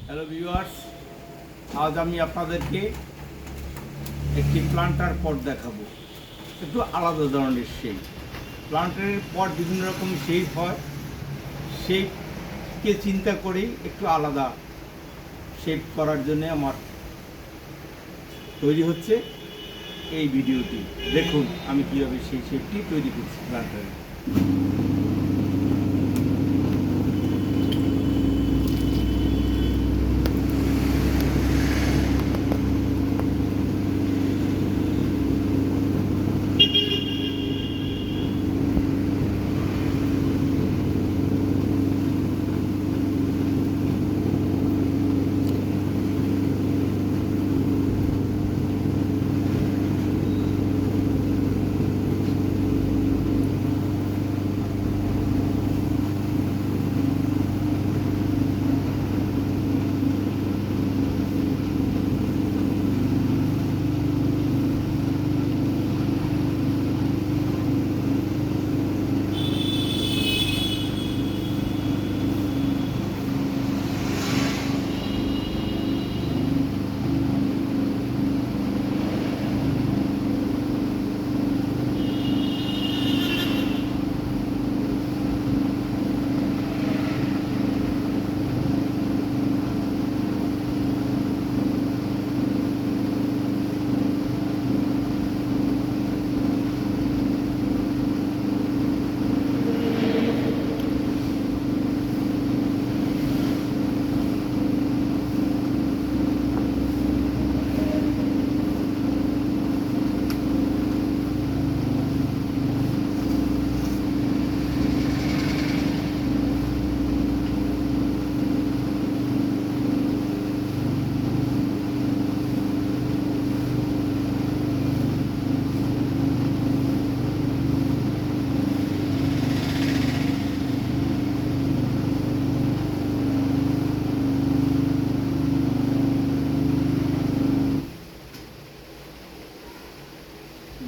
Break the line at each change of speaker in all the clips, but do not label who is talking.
Hello viewers, আজ আমি আপনাদেরকে একটি প্লান্টার পট দেখাবো। একটু আলাদা ধরনের শেপ। প্লান্টারের পট বিভিন্ন রকম শেপ হয়, শেপকে চিন্তা করেই একটু আলাদা শেপ করার জন্য আমার তৈরি হচ্ছে এই ভিডিওটি। দেখুন আমি কীভাবে সেই শেপটি তৈরি করছি প্লান্টারে।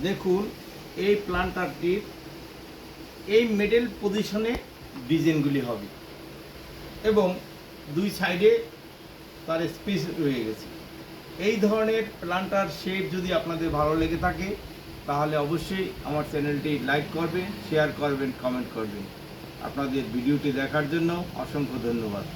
দেখুন এই প্লান্টারটির এই মিডল পজিশনে ডিজাইনগুলি হবে এবং দুই সাইডে তার স্পেস রয়ে গেছে। এই ধরনের প্লান্টার শেপ যদি আপনাদের ভালো লেগে থাকে তাহলে অবশ্যই আমার চ্যানেলটি লাইক করবেন, শেয়ার করবেন, কমেন্ট করবেন। আপনাদের ভিডিওটি দেখার জন্য অসংখ্য ধন্যবাদ।